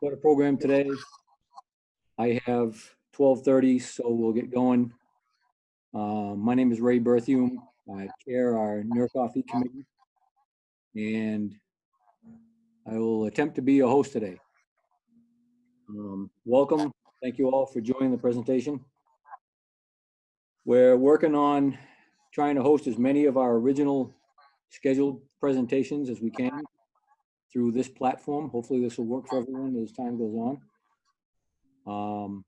What a program today. I have 12:30, so we'll get going. My name is Ray Berthium. I chair our NER Coffee Committee, and I will attempt to be your host today. Welcome. Thank you all for joining the presentation. We're working on trying to host as many of our original scheduled presentations as we can through this platform. Hopefully this will work for everyone as time goes on.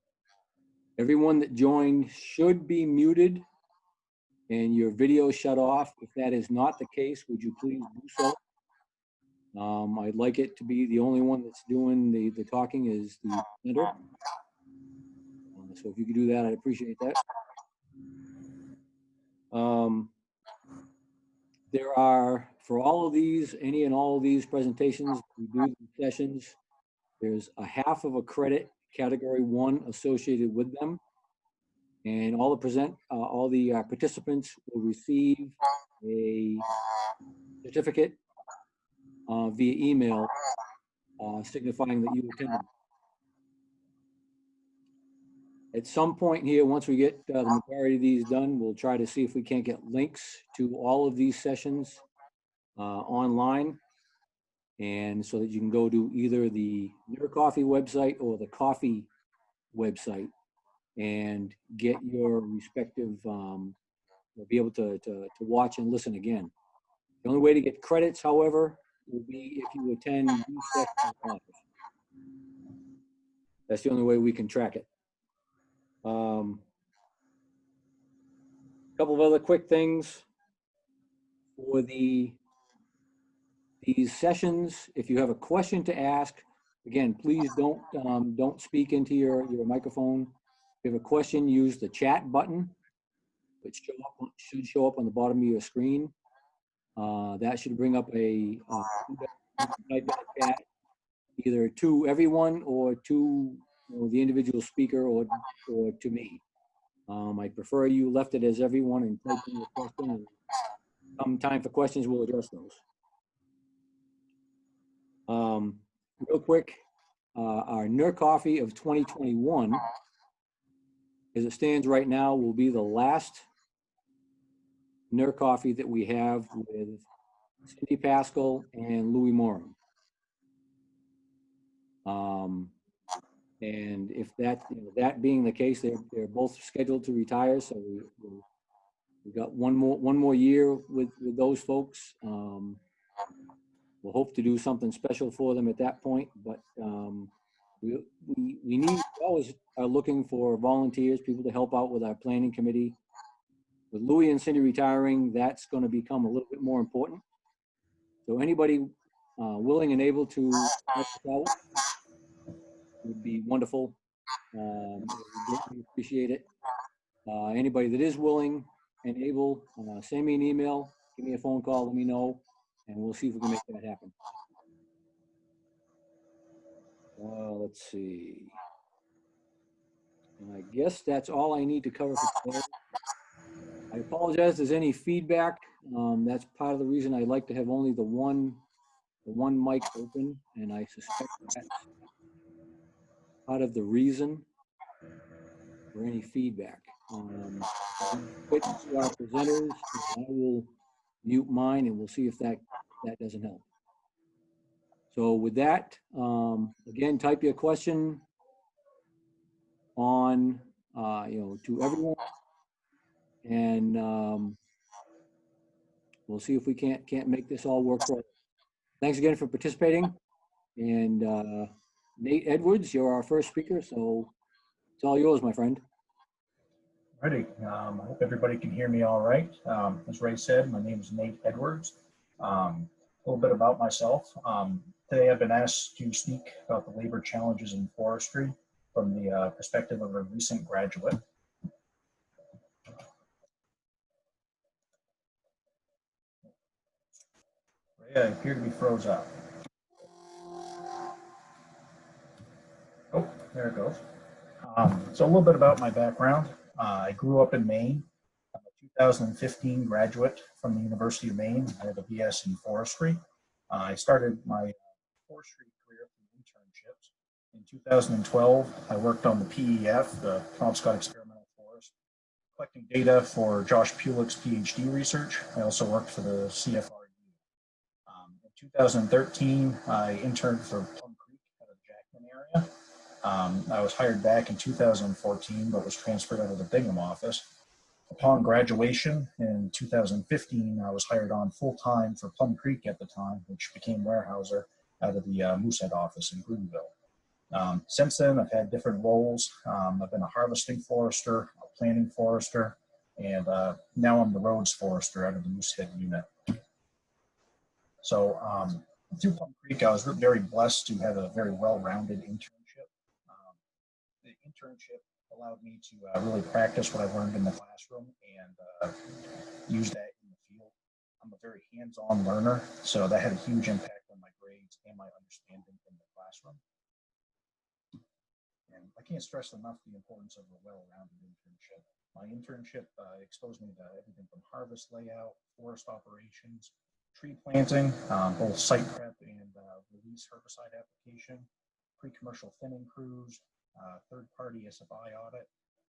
Everyone that joined should be muted and your video shut off. If that is not the case, would you please do so? I'd like it to be the only one that's doing the talking is the presenter. So if you could do that, I'd appreciate that. There are, for all of these, any and all of these presentations, we do the sessions. There's a half of a credit category 1 associated with them. And all the participants will receive a certificate via email signifying that you attended. At some point here, once we get the majority of these done, we'll try to see if we can't get links to all of these sessions online. And so that you can go to either the NER Coffee website or the coffee website and get your respective, be able to watch and listen again. The only way to get credits, however, will be if you attend these sessions live. That's the only way we can track it. A couple of other quick things for these sessions. If you have a question to ask, again, please don't speak into your microphone. If you have a question, use the chat button, which should show up on the bottom of your screen. That should bring up a type in the chat, either to everyone or to the individual speaker or to me. I prefer you left it as everyone and type in your question, and come time for questions, we'll address those. Real quick, our NER Coffee of 2021, as it stands right now, will be the last NER Coffee that we have with Cindy Pascal and Louis Morin. And if that being the case, they're both scheduled to retire, so we've got one more year with those folks. We'll hope to do something special for them at that point, but we always are looking for volunteers, people to help out with our planning committee. With Louis and Cindy retiring, that's going to become a little bit more important. So anybody willing and able to help us out would be wonderful. We greatly appreciate it. Anybody that is willing and able, send me an email, give me a phone call, let me know, and we'll see if we can make that happen. Let's see. And I guess that's all I need to cover for today. I apologize if there's any feedback. That's part of the reason I like to have only the one mic open, and I suspect that's part of the reason for any feedback. Switch to our presenters, I will mute mine, and we'll see if that doesn't help. So with that, again, type your question on, to everyone, and we'll see if we can't make this all work for us. Thanks again for participating, and Nate Edwards, you're our first speaker, so it's all yours, my friend. Ready. I hope everybody can hear me all right. As Ray said, my name is Nate Edwards. A little bit about myself. Today I've been asked to speak about the labor challenges in forestry from the perspective of a recent graduate. Ray, I appear to be froze up. Oh, there it goes. So a little bit about my background. I grew up in Maine. I'm a 2015 graduate from the University of Maine. I have a BS in forestry. I started my forestry career through internships. 2012, I worked on the PEF, the Penobscot Experimental Forest, collecting data for Josh Pulick's PhD research. I also worked for the CFRU. In 2013, I interned for Plum Creek out of the Jackman area. I was hired back in 2014, but was transferred out of the Bingham office. Upon graduation in 2015, I was hired on full-time for Plum Creek at the time, which became Weyerhaeuser, out of the Moosehead office in Greenville. Since then, I've had different roles. I've been a harvesting forester, a planting forester, and now I'm the roads forester out of the Moosehead unit. So through Plum Creek, I was very blessed to have a very well-rounded internship. The internship allowed me to really practice what I've learned in the classroom and use that in the field. I'm a very hands-on learner, so that had a huge impact on my grades and my understanding in the classroom. And I can't stress enough the importance of a well-rounded internship. My internship exposed me to everything from harvest layout, forest operations, tree planting, both site prep and release herbicide application, pre-commercial thinning crews, third-party SFI audit.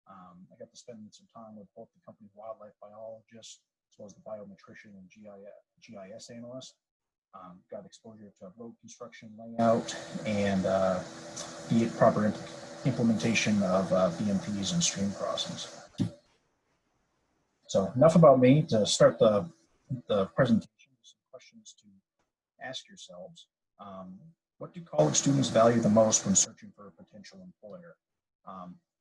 I got to spend some time with both the company's wildlife biologists as well as the biometrician and GIS analyst. Got exposure to road construction layout and the proper implementation of BMPs and stream crossings. So enough about me. To start the presentation, some questions to ask yourselves. What do college students value the most when searching for a potential employer?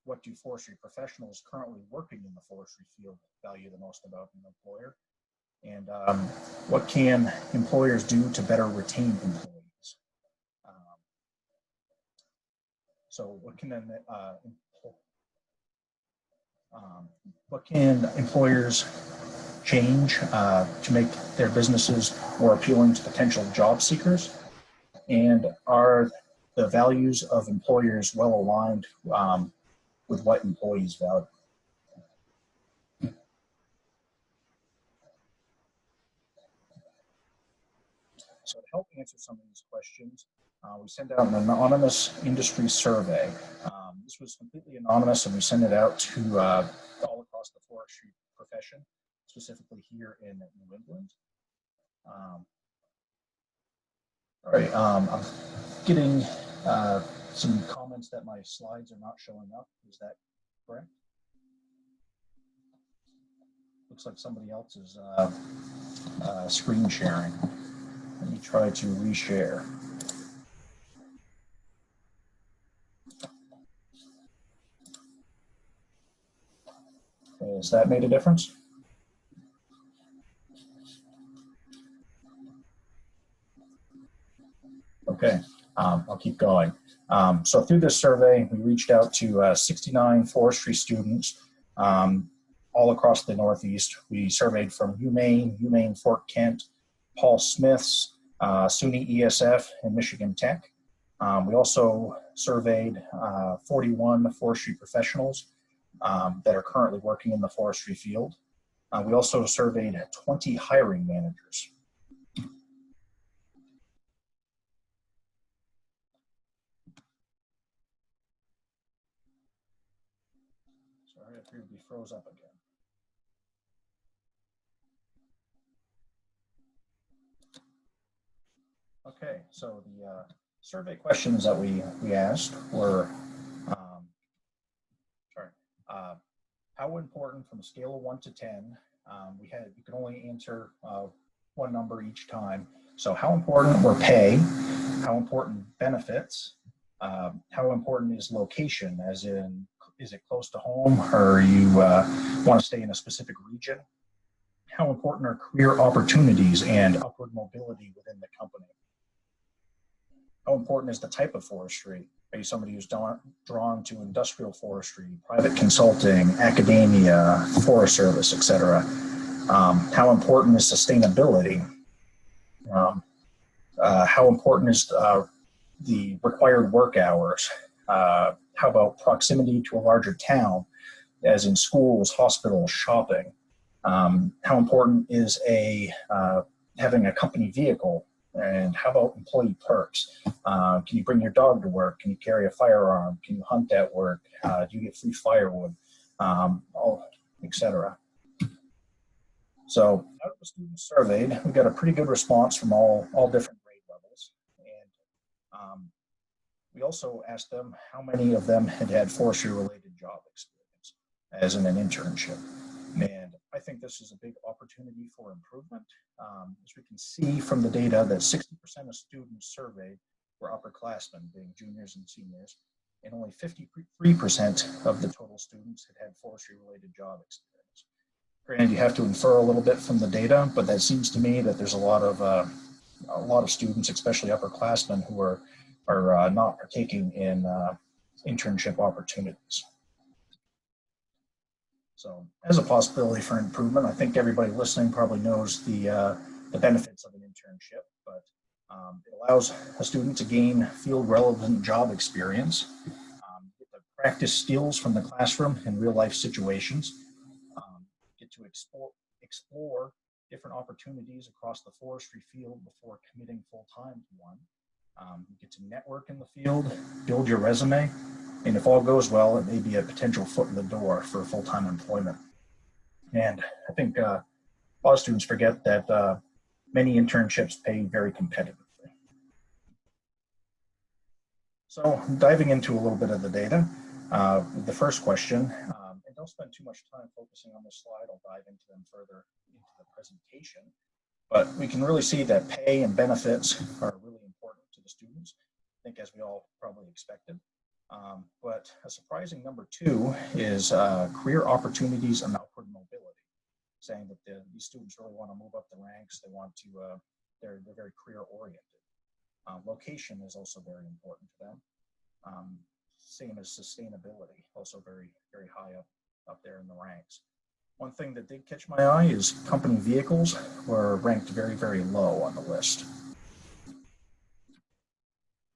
What do forestry professionals currently working in the forestry field value the most about an employer? And what can employers do to better retain employees? So what can employers change to make their businesses more appealing to potential job seekers? And are the values of employers well aligned with what employees value? So to help answer some of these questions, we sent out an anonymous industry survey. This was completely anonymous, and we sent it out to all across the forestry profession, specifically here in New England. All right, I'm getting some comments that my slides are not showing up. Is that correct? Looks like somebody else is screen sharing. Let me try to reshare. Has that made a difference? Okay, I'll keep going. So through this survey, we reached out to 69 forestry students all across the Northeast. We surveyed from UMaine, Fort Kent, Paul Smith's, SUNY ESF, and Michigan Tech. We also surveyed 41 forestry professionals that are currently working in the forestry field. We also surveyed 20 hiring managers. Sorry, I appear to be froze up again. Okay, so the survey questions that we asked were, how important from a scale of 1 to 10, you could only answer one number each time. So how important were pay, how important benefits, how important is location, as in, is it close to home, or you want to stay in a specific region? How important are career opportunities and upward mobility within the company? How important is the type of forestry? Are you somebody who's drawn to industrial forestry, private consulting, academia, Forest Service, etc.? How important is sustainability? How important is the required work hours? How about proximity to a larger town, as in schools, hospitals, shopping? How important is having a company vehicle And how about employee perks? Can you bring your dog to work? Can you carry a firearm? Can you hunt at work? Do you get free firewood? Etc. So out of the students surveyed, we got a pretty good response from all different grade levels. And we also asked them how many of them had forestry-related job experience as in an internship. And I think this is a big opportunity for improvement. As we can see from the data that 60% of students surveyed were upperclassmen, being juniors and seniors, and only 53% of the total students had forestry-related job experience. Granted, you have to infer a little bit from the data, but that seems to me that there's a lot of students, especially upperclassmen, who are not partaking in internship opportunities. So, as a possibility for improvement, I think everybody listening probably knows the benefits of an internship, but it allows a student to gain field-relevant job experience, get to practice skills from the classroom in real-life situations, get to explore different opportunities across the forestry field before committing full-time to one. You get to network in the field, build your resume, and if all goes well, it may be a potential foot in the door for full-time employment. And I think a lot of students forget that many internships pay very competitively. So diving into a little bit of the data, the first question, and don't spend too much time focusing on this slide, I'll dive into them further into the presentation, but we can really see that pay and benefits are really important to the students, I think as we all probably expected. But a surprising number 2 is career opportunities and upward mobility, saying that these students really want to move up the ranks. They want to, they're very career oriented. Location is also very important to them. Same as sustainability, also very, very high up there in the ranks. One thing that did catch my eye is company vehicles were ranked very, very low on the list.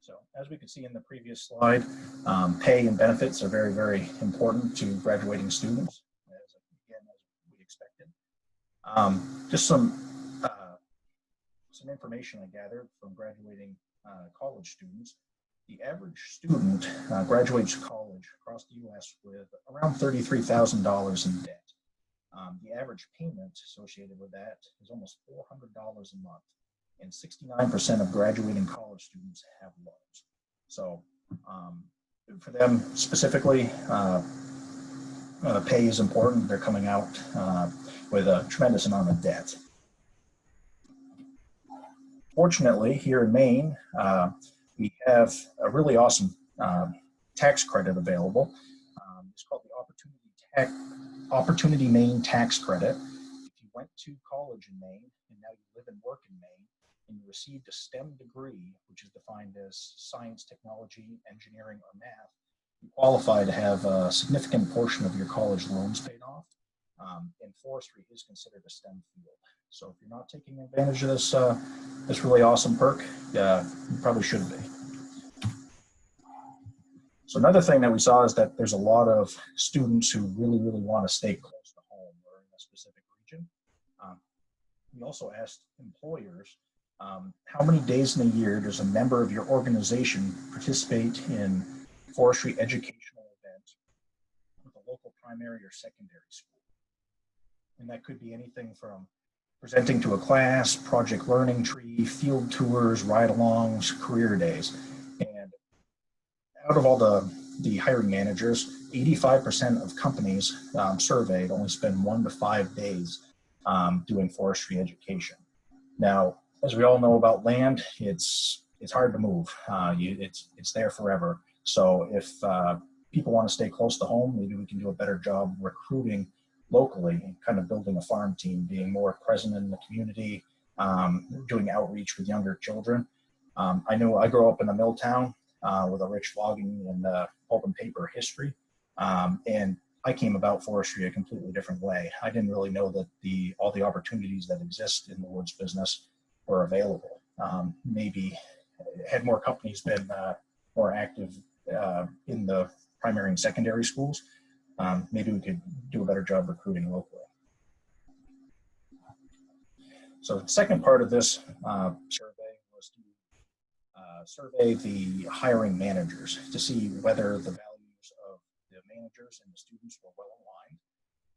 So as we could see in the previous slide, pay and benefits are very, very important to graduating students, as we expected. Just some information I gathered from graduating college students. The average student graduates college across the U.S. with around $33,000 in debt. The average payment associated with that is almost $400 a month, and 69% of graduating college students have loans. So for them specifically, pay is important. They're coming out with a tremendous amount of debt. Fortunately, here in Maine, we have a really awesome tax credit available. It's called the Opportunity Maine Tax Credit. If you went to college in Maine and now you live and work in Maine and you received a STEM degree, which is defined as science, technology, engineering, or math, you qualify to have a significant portion of your college loans paid off. And forestry is considered a STEM field. So if you're not taking advantage of this really awesome perk, you probably should be. So another thing that we saw is that there's a lot of students who really, really want to stay close to home or in a specific region. We also asked employers, how many days in a year does a member of your organization participate in forestry educational event with a local primary or secondary school? And that could be anything from presenting to a class, project learning tree, field tours, ride-alongs, career days. And out of all the hiring managers, 85% of companies surveyed only spend 1 to 5 days doing forestry education. Now, as we all know about land, it's hard to move. It's there forever. So if people want to stay close to home, maybe we can do a better job recruiting locally and kind of building a farm team, being more present in the community, doing outreach with younger children. I know I grew up in a mill town with a rich logging and pulp and paper history, and I came about forestry a completely different way. I didn't really know that all the opportunities that exist in the woods business were available. Maybe had more companies been more active in the primary and secondary schools, maybe we could do a better job recruiting locally. So the second part of this survey survey the hiring managers to see whether the values of the managers and the students were well aligned.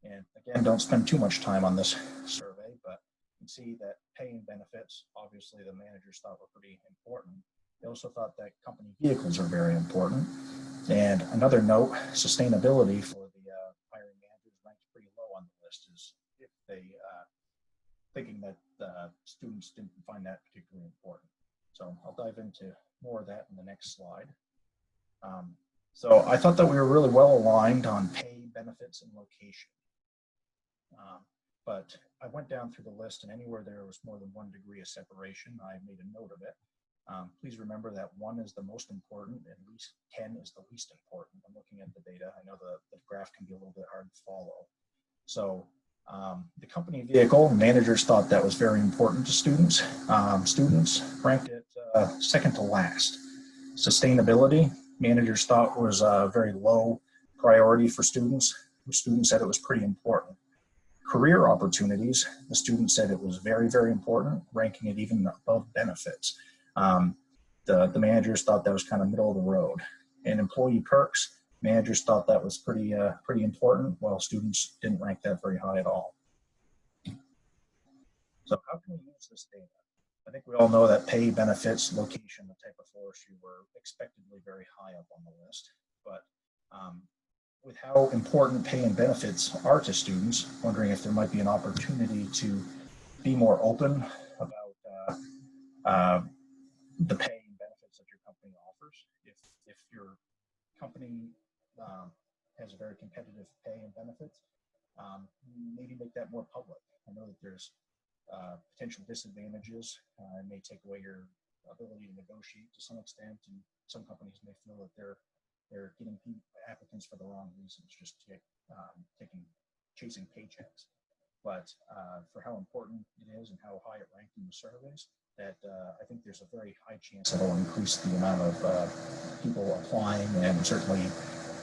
And again, don't spend too much time on this survey, but you can see that pay and benefits, obviously the managers thought were pretty important. They also thought that company vehicles are very important. And another note, sustainability for the hiring managers ranked pretty low on the list, is if they thinking that students didn't find that particularly important. So I'll dive into more of that in the next slide. So I thought that we were really well aligned on pay, benefits, and location. But I went down through the list, and anywhere there was more than 1 degree of separation, I made a note of it. Please remember that 1 is the most important and 10 is the least important. I'm looking at the data. I know the graph can be a little bit hard to follow. So the company vehicle, managers thought that was very important to students. Students ranked it second to last. Sustainability, managers thought was a very low priority for students. The students said it was pretty important. Career opportunities, the students said it was very, very important, ranking it even above benefits. The managers thought that was kind of middle of the road. And employee perks, managers thought that was pretty important, while students didn't rank that very high at all. So how can we use this data? I think we all know that pay, benefits, location, the type of forestry were expectedly very high up on the list. But with how important pay and benefits are to students, wondering if there might be an opportunity to be more open about the pay and benefits that your company offers. If your company has a very competitive pay and benefits, maybe make that more public. I know that there's potential disadvantages. It may take away your ability to negotiate to some extent, and some companies may feel that they're getting applicants for the wrong reasons, just chasing paychecks. But for how important it is and how high it ranked in the surveys, that I think there's a very high chance that it'll increase the amount of people applying and certainly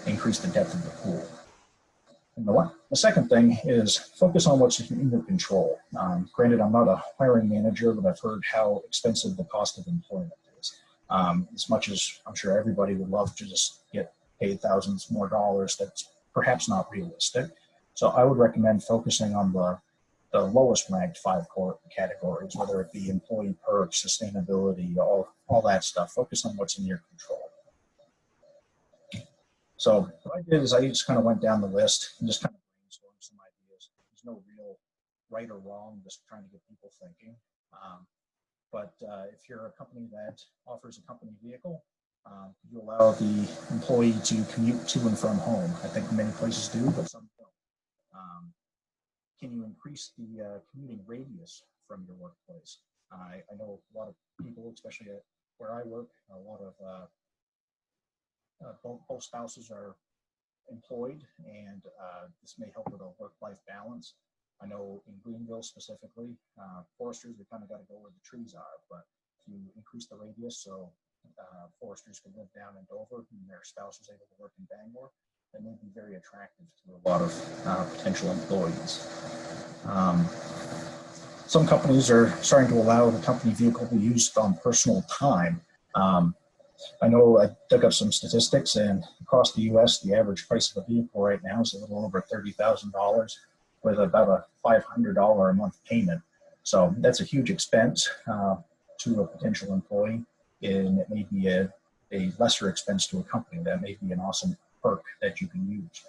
increase the depth of the pool. And the second thing is focus on what's in your control. Granted, I'm not a hiring manager, but I've heard how expensive the cost of employment is. As much as I'm sure everybody would love to just get paid thousands more dollars, that's perhaps not realistic. So I would recommend focusing on the lowest ranked 5 core categories, whether it be employee perks, sustainability, all that stuff. Focus on what's in your control. So what I did is I just kind of went down the list and just kind of brainstormed some ideas. There's no real right or wrong, just trying to get people thinking. But if you're a company that offers a company vehicle, you allow the employee to commute to and from home. I think many places do, but some don't. Can you increase the commuting radius from your workplace? I know a lot of people, especially at where I work, a lot of both spouses are employed, and this may help with a work-life balance. I know in Greenville specifically, foresters, we kind of got to go where the trees are, but if you increase the radius so foresters can live down in Dover and their spouse is able to work in Bangor, that may be very attractive to a lot of potential employees. Some companies are starting to allow the company vehicle to be used on personal time. I know I dug up some statistics, and across the U.S., the average price of a vehicle right now is a little over $30,000 with about a $500 a month payment. So that's a huge expense to a potential employee, and it may be a lesser expense to a company. That may be an awesome perk that you can use.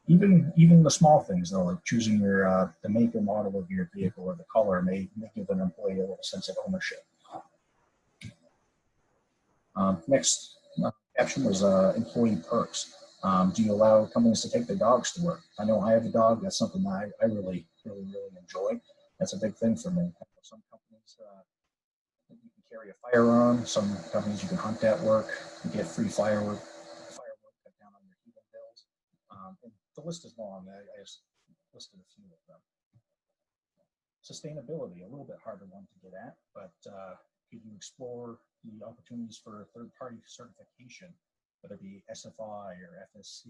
Even the small things, though, like choosing your the make or model of your vehicle or the color may give an employee a little sense of ownership. Next caption was employee perks. Do you allow companies to take their dogs to work? I know I have a dog. That's something that I really enjoy. That's a big thing for me. Some companies you can carry a firearm. Some companies you can hunt at work. You get free firework cut down on your heating bills. And the list is long. I just listed a few of them. Sustainability, a little bit harder one to get at, but could you explore the opportunities for third-party certification, whether it be SFI or FSC?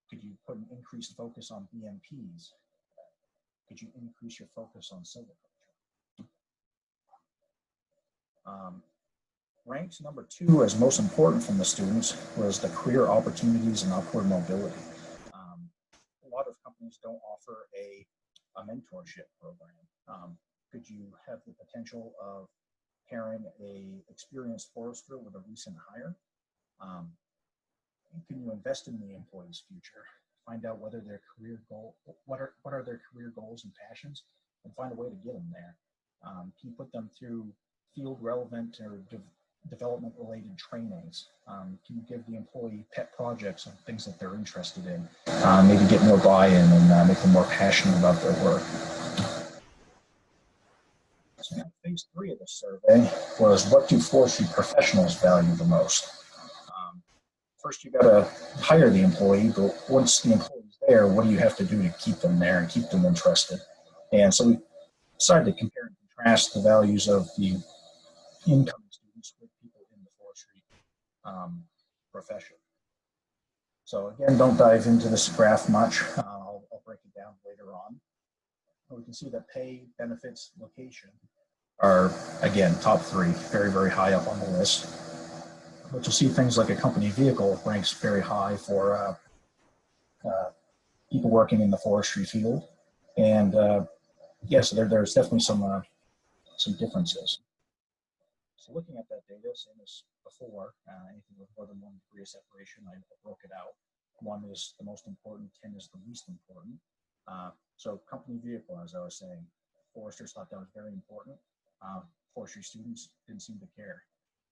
Could you put an increased focus on BMPs? Could you increase your focus on silviculture? Ranked number 2 as most important from the students was the career opportunities and upward mobility. Um, a lot of companies don't offer a mentorship program. Could you have the potential of pairing a experienced forester with a recent hire? Um, can you invest in the employee's future? Find out whether their career goal, what are their career goals and passions, and find a way to get them there. Can you put them through field relevant or development related trainings? Can you give the employee pet projects and things that they're interested in? Maybe get more buy-in and make them more passionate about their work. So phase 3 of the survey was, what do forestry professionals value the most? First, you got to hire the employee, but once the employee's there, what do you have to do to keep them there and keep them interested? And so we decided to compare and contrast the values of the incoming students with people in the forestry profession. So again, don't dive into this graph much. I'll break it down later on. We can see that pay, benefits, location are, again, top 3, very, very high up on the list. But you'll see things like a company vehicle ranks very high for people working in the forestry field. And yes, there's definitely some differences. So looking at that data, same as before, anything with more than 1 degree of separation, I broke it out. 1 is the most important, 10 is the least important. So company vehicle, as I was saying, foresters thought that was very important. Forestry students didn't seem to care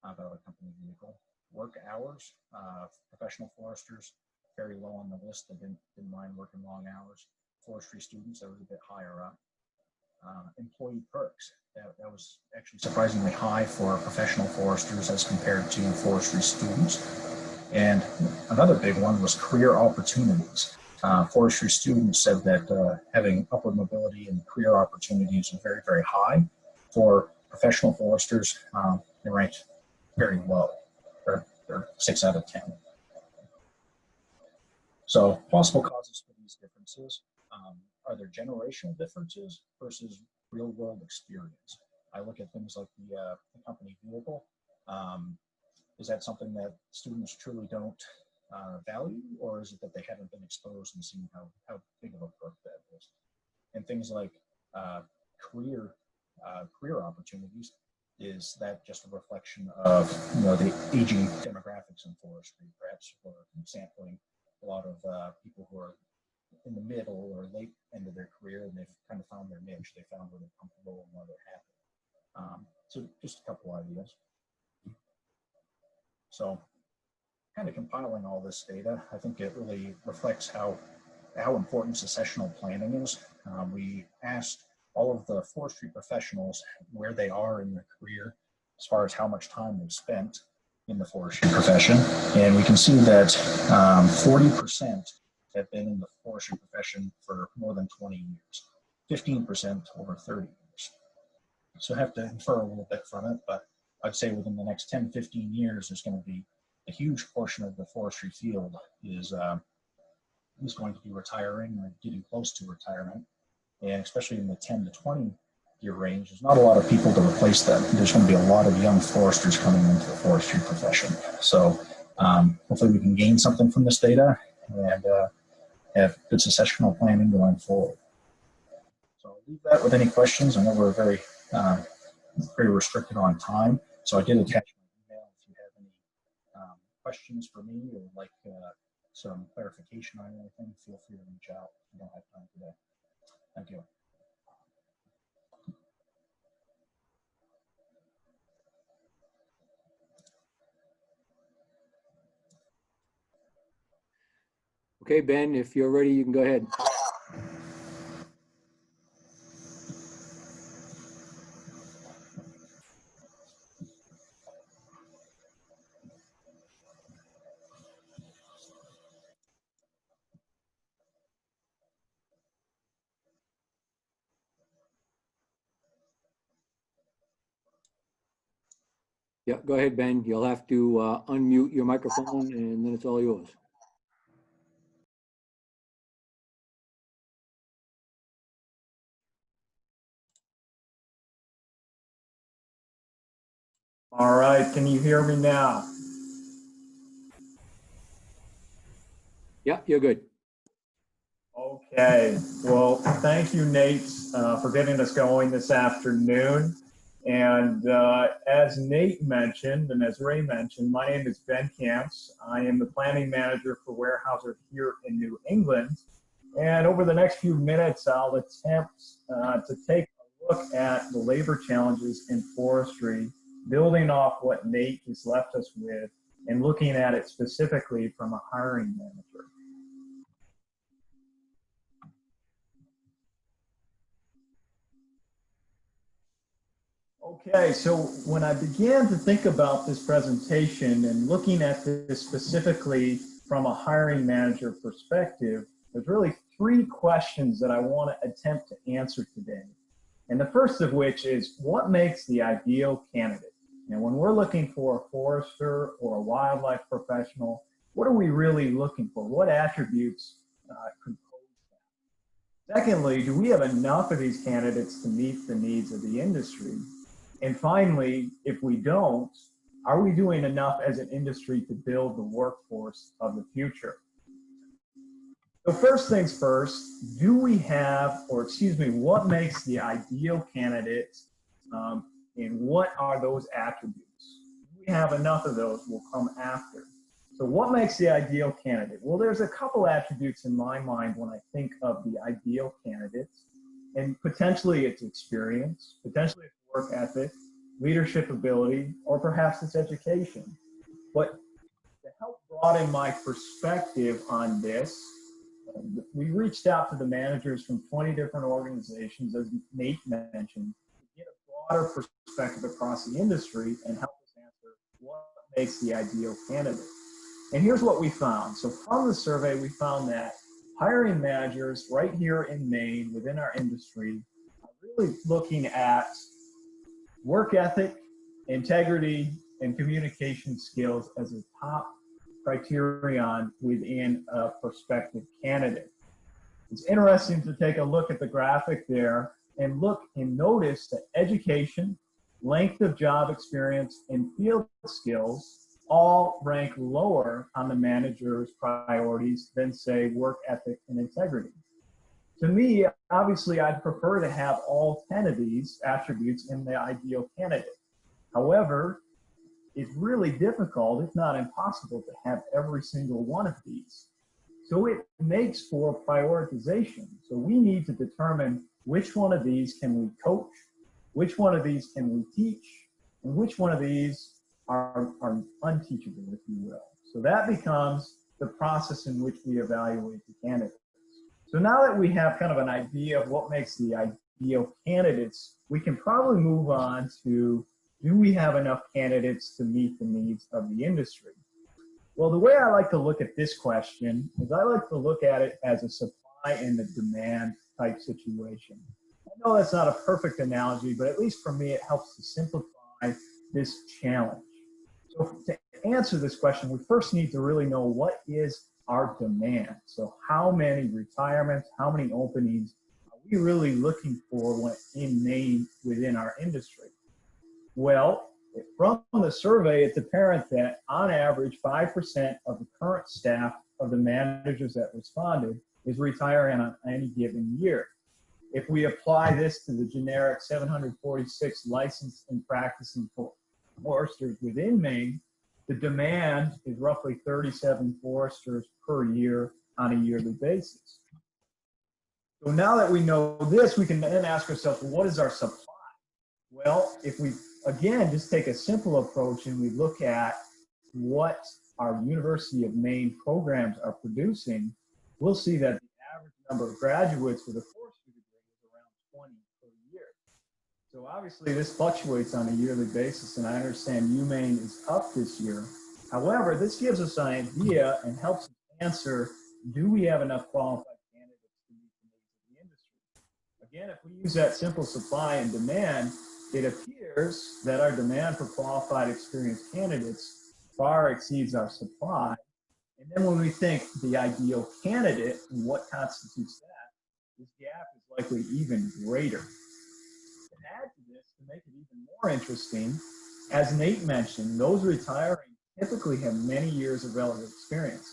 about a company vehicle. Work hours, professional foresters, very low on the list. They didn't mind working long hours. Forestry students, that was a bit higher up. Employee perks, that was actually surprisingly high for professional foresters as compared to forestry students. And another big one was career opportunities. Forestry students said that having upward mobility and career opportunities are very, very high. For professional foresters, they ranked very low. They're 6 out of 10. So possible causes for these differences. Are there generational differences versus real world experience? I look at things like the company vehicle. Is that something that students truly don't value, or is it that they haven't been exposed and seen how big of a perk that is? And things like career opportunities, is that just a reflection of the aging demographics in forestry? Perhaps we're sampling a lot of people who are in the middle or late end of their career, and they've kind of found their niche. They found where they're comfortable and where they're happy. So just a couple ideas. So kind of compiling all this data, I think it really reflects how important successional planning is. We asked all of the forestry professionals where they are in their career as far as how much time they've spent in the forestry profession. And we can see that 40% have been in the forestry profession for more than 20 years, 15% over 30 years. So I have to infer a little bit from it, but I'd say within the next 10, 15 years, there's going to be a huge portion of the forestry field is going to be retiring or getting close to retirement. And especially in the 10 to 20 year range, there's not a lot of people to replace them. There's going to be a lot of young foresters coming into the forestry profession. So hopefully we can gain something from this data and have good successional planning going forward. So I'll leave that with any questions. I know we're very restricted on time, so I did attach my email. If you have any questions for me or like some clarification on anything, feel free to reach out. I don't have time today. Thank you. Okay, Ben, if you're ready, you can go ahead. Yeah, go ahead, Ben. You'll have to unmute your microphone and then it's all yours. All right, can you hear me now? Yeah, you're good. Okay, well, thank you, Nate, for getting us going this afternoon. And as Nate mentioned, and as Ray mentioned, my name is Ben Kamps. I am the planning manager for Weyerhaeuser here in New England. And over the next few minutes, I'll attempt to take a look at the labor challenges in forestry, building off what Nate has left us with, and looking at it specifically from a hiring manager. Okay, so when I began to think about this presentation and looking at this specifically from a hiring manager perspective, there's really three questions that I want to attempt to answer today. And the first of which is, what makes the ideal candidate? And when we're looking for a forester or a wildlife professional, what are we really looking for? What attributes compose that? Secondly, do we have enough of these candidates to meet the needs of the industry? And finally, if we don't, are we doing enough as an industry to build the workforce of the future? So first things first, do we have, or excuse me, what makes the ideal candidate, and what are those attributes? Do we have enough of those? Will come after. So what makes the ideal candidate? Well, there's a couple attributes in my mind when I think of the ideal candidate, and potentially it's experience, potentially it's work ethic, leadership ability, or perhaps it's education. But to help broaden my perspective on this, we reached out to the managers from 20 different organizations, as Nate mentioned, to get a broader perspective across the industry and help us answer what makes the ideal candidate. And here's what we found. So from the survey, we found that hiring managers right here in Maine within our industry are really looking at work ethic, integrity, and communication skills as a top criterion within a prospective candidate. It's interesting to take a look at the graphic there and look and notice that education, length of job experience, and field skills all rank lower on the manager's priorities than, say, work ethic and integrity. To me, obviously, I'd prefer to have all 10 of these attributes in the ideal candidate. However, it's really difficult, if not impossible, to have every single one of these. So it makes for prioritization. So we need to determine which one of these can we coach, which one of these can we teach, and which one of these are unteachable, if you will. So that becomes the process in which we evaluate the candidates. So now that we have kind of an idea of what makes the ideal candidates, we can probably move on to, do we have enough candidates to meet the needs of the industry? Well, the way I like to look at this question is I like to look at it as a supply and a demand type situation. I know that's not a perfect analogy, but at least for me, it helps to simplify this challenge. So to answer this question, we first need to really know what is our demand. So how many retirements, how many openings are we really looking for when in Maine within our industry? Well, from the survey, it's apparent that on average, 5% of the current staff of the managers that responded is retiring on any given year. If we apply this to the generic 746 licensed and practicing foresters within Maine, the demand is roughly 37 foresters per year on a yearly basis. So now that we know this, we can then ask ourselves, well, what is our supply? Well, if we, again, just take a simple approach and we look at what our University of Maine programs are producing, we'll see that the average number of graduates with a forestry degree is around 20 per year. So obviously this fluctuates on a yearly basis, and I understand UMaine is up this year. However, this gives us an idea and helps us answer, do we have enough qualified candidates to meet the needs of the industry? Again, if we use that simple supply and demand, it appears that our demand for qualified, experienced candidates far exceeds our supply. And then when we think the ideal candidate and what constitutes that, this gap is likely even greater. To add to this, to make it even more interesting, As Nate mentioned, those retiring typically have many years of relevant experience,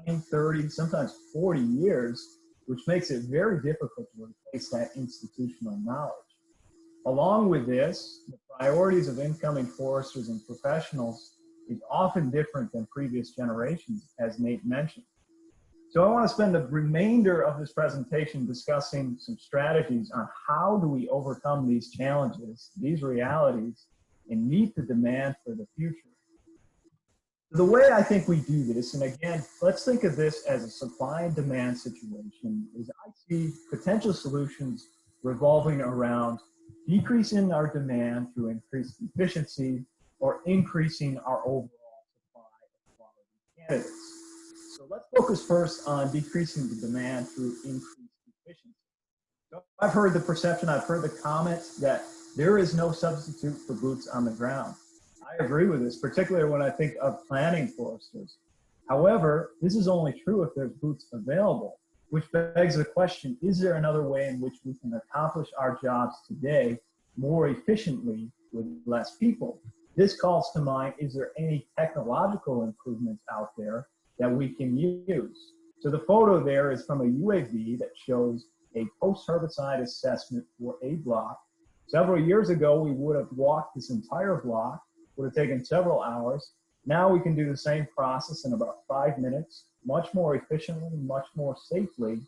20, 30, sometimes 40 years, which makes it very difficult to replace that institutional knowledge. Along with this, the priorities of incoming foresters and professionals is often different than previous generations, as Nate mentioned. So I want to spend the remainder of this presentation discussing some strategies on how do we overcome these challenges, these realities, and meet the demand for the future. The way I think we do this, and again, let's think of this as a supply and demand situation, is I see potential solutions revolving around decreasing our demand through increased efficiency or increasing our overall supply of quality candidates. So let's focus first on decreasing the demand through increased efficiency. So I've heard the perception, I've heard the comments that there is no substitute for boots on the ground. I agree with this, particularly when I think of planting foresters. However, this is only true if there's boots available, which begs the question, is there another way in which we can accomplish our jobs today more efficiently with less people? This calls to mind, is there any technological improvements out there that we can use? So the photo there is from a UAV that shows a post-herbicide assessment for a block. Several years ago, we would have walked this entire block, would have taken several hours. Now we can do the same process in about 5 minutes, much more efficiently, much more safely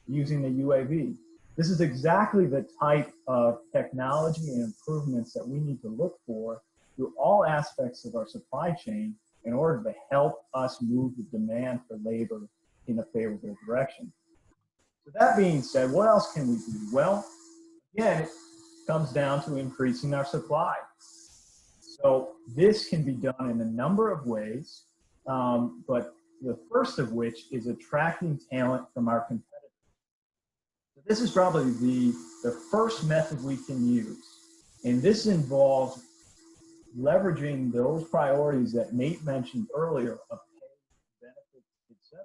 using the UAV. This is exactly the type of technology and improvements that we need to look for through all aspects of our supply chain in order to help us move the demand for labor in a favorable direction. So that being said, what else can we do? Well, again, it comes down to increasing our supply. So this can be done in a number of ways, but the first of which is attracting talent from our competitors. So this is probably the first method we can use. And this involves leveraging those priorities that Nate mentioned earlier of pay, benefits, etc.,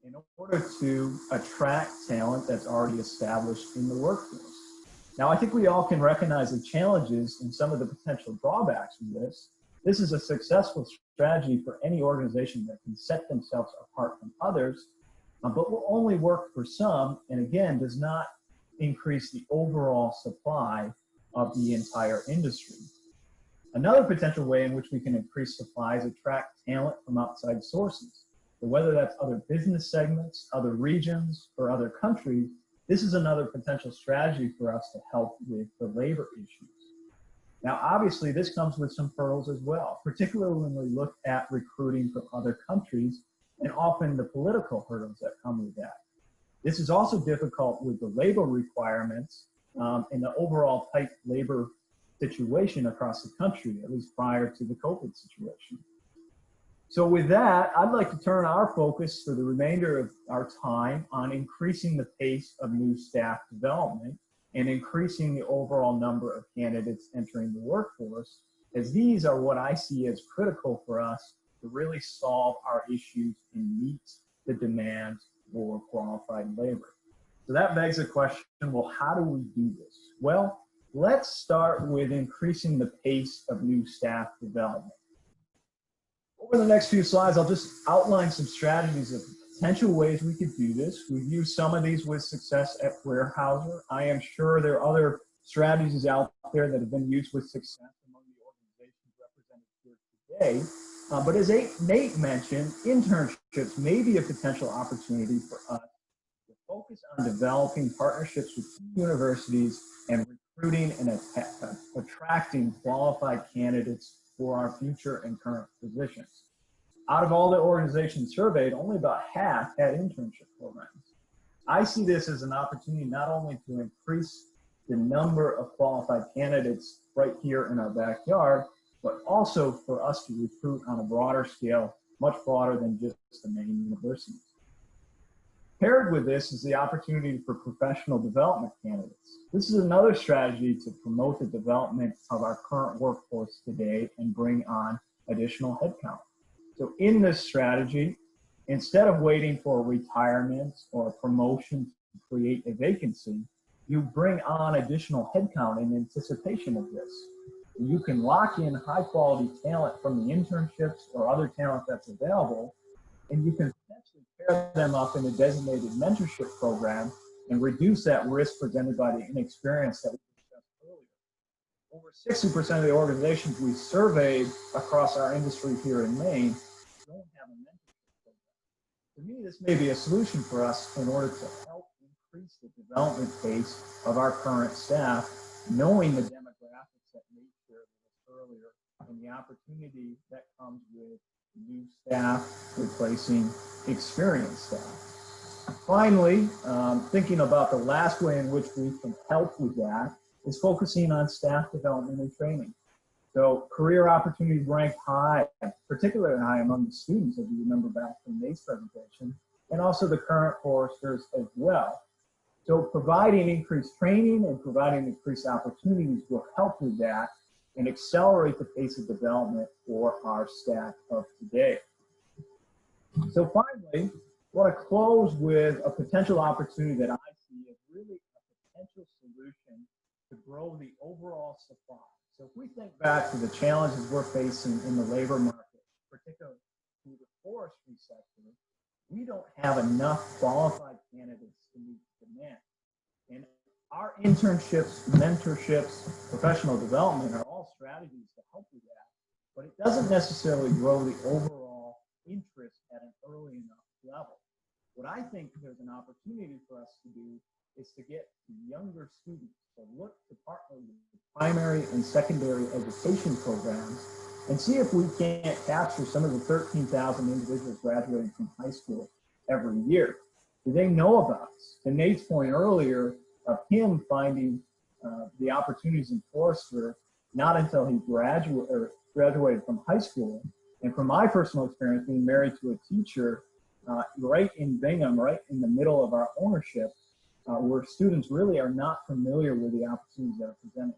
in order to attract talent that's already established in the workforce. Now, I think we all can recognize the challenges and some of the potential drawbacks of this. This is a successful strategy for any organization that can set themselves apart from others, but will only work for some, and again, does not increase the overall supply of the entire industry. Another potential way in which we can increase supply is attract talent from outside sources. So whether that's other business segments, other regions, or other countries, this is another potential strategy for us to help with the labor issues. Now, obviously, this comes with some hurdles as well, particularly when we look at recruiting from other countries and often the political hurdles that come with that. This is also difficult with the labor requirements and the overall tight labor situation across the country, at least prior to the COVID situation. So with that, I'd like to turn our focus for the remainder of our time on increasing the pace of new staff development and increasing the overall number of candidates entering the workforce, as these are what I see as critical for us to really solve our issues and meet the demand for qualified labor. So that begs the question, well, how do we do this? Well, let's start with increasing the pace of new staff development. Over the next few slides, I'll just outline some strategies of potential ways we could do this. We've used some of these with success at Weyerhaeuser. I am sure there are other strategies out there that have been used with success among the organizations represented here today. But as Nate mentioned, internships may be a potential opportunity for us to focus on developing partnerships with universities and recruiting and attracting qualified candidates for our future and current positions. Out of all the organizations surveyed, only about half had internship programs. I see this as an opportunity not only to increase the number of qualified candidates right here in our backyard, but also for us to recruit on a broader scale, much broader than just the main universities. Paired with this is the opportunity for professional development candidates. This is another strategy to promote the development of our current workforce today and bring on additional headcount. So in this strategy, instead of waiting for a retirement or a promotion to create a vacancy, you bring on additional headcount in anticipation of this. You can lock in high quality talent from the internships or other talent that's available, and you can potentially pair them up in a designated mentorship program and reduce that risk presented by the inexperience that we discussed earlier. Over 60% of the organizations we surveyed across our industry here in Maine don't have a mentorship program. To me, this may be a solution for us in order to help increase the development pace of our current staff, knowing the demographics that Nate shared with us earlier and the opportunity that comes with new staff replacing experienced staff. Finally, thinking about the last way in which we can help with that is focusing on staff development and training. So career opportunities rank high, particularly high among the students, as you remember back from Nate's presentation, and also the current foresters as well. So providing increased training and providing increased opportunities will help with that and accelerate the pace of development for our staff of today. So finally, I want to close with a potential opportunity that I see as really a potential solution to grow the overall supply. So if we think back to the challenges we're facing in the labor market, particularly through the forestry sector, we don't have enough qualified candidates to meet demand. And our internships, mentorships, professional development are all strategies to help with that, but it doesn't necessarily grow the overall interest at an early enough level. What I think there's an opportunity for us to do is to get younger students to look to partner with primary and secondary education programs and see if we can't capture some of the 13,000 individuals graduating from high school every year. Do they know about us? To Nate's point earlier of him finding the opportunities in forestry not until he graduated from high school, and from my personal experience being married to a teacher right in Bingham, right in the middle of our ownership, where students really are not familiar with the opportunities that are presented.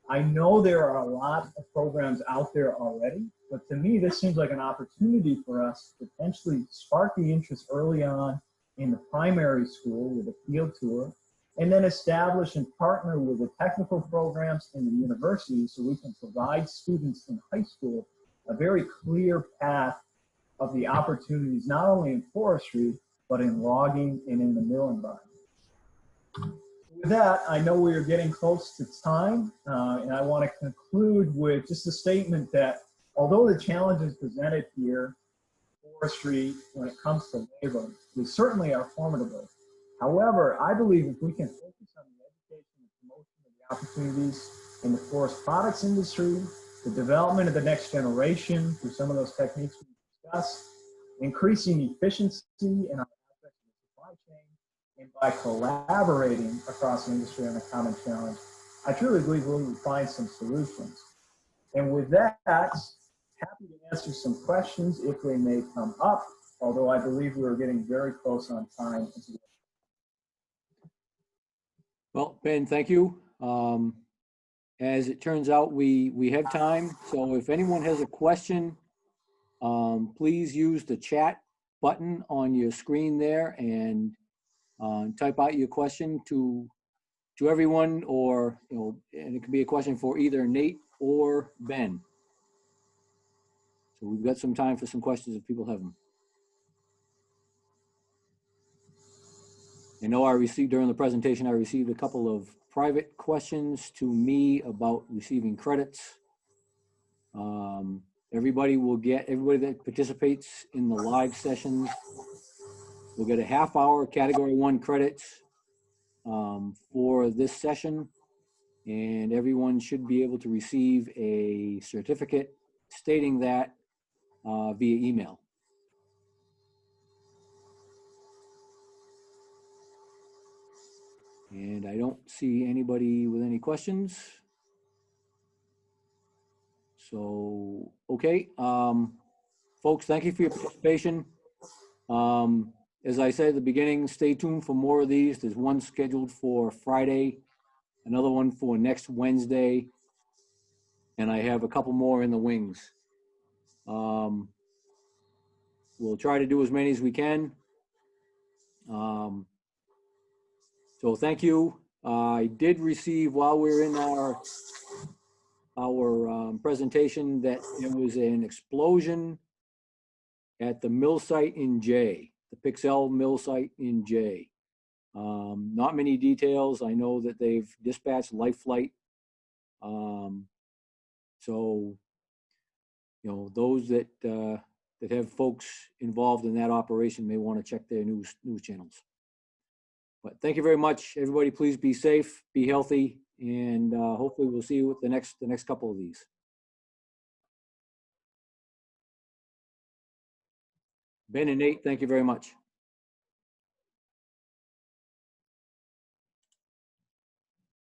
I know there are a lot of programs out there already, but to me, this seems like an opportunity for us to potentially spark the interest early on in the primary school with a field tour, and then establish and partner with the technical programs in the university so we can provide students in high school a very clear path of the opportunities, not only in forestry, but in logging and in the mill environment. With that, I know we are getting close to time, and I want to conclude with just a statement that although the challenges presented here, forestry, when it comes to labor, we certainly are formidable. However, I believe if we can focus on the education and promotion of the opportunities in the forest products industry, the development of the next generation through some of those techniques we discussed, increasing efficiency in our aspects of the supply chain, and by collaborating across the industry on a common challenge, I truly believe we will find some solutions. And with that, happy to answer some questions if they may come up, although I believe we're getting very close on time. Well, Ben, thank you. As it turns out, we have time. So if anyone has a question, please use the chat button on your screen there and type out your question to everyone, or and it could be a question for either Nate or Ben. So we've got some time for some questions if people have them. I know I received during the presentation, I received a couple of private questions to me about receiving credits. Everybody that participates in the live sessions will get a half-hour Category 1 credits for this session, and everyone should be able to receive a certificate stating that via email. And I don't see anybody with any questions. So, okay, folks, thank you for your participation. As I said at the beginning, stay tuned for more of these. There's one scheduled for Friday, another one for next Wednesday, and I have a couple more in the wings. We'll try to do as many as we can. So thank you. I did receive, while we're in our our presentation that there was an explosion at the mill site in Jay, the Pixel mill site in Jay. Not many details. I know that they've dispatched life flight. So, you know, those that that have folks involved in that operation may want to check their news channels. But thank you very much, everybody. Please be safe, be healthy, and hopefully we'll see you at the next couple of these. Ben and Nate, thank you very much.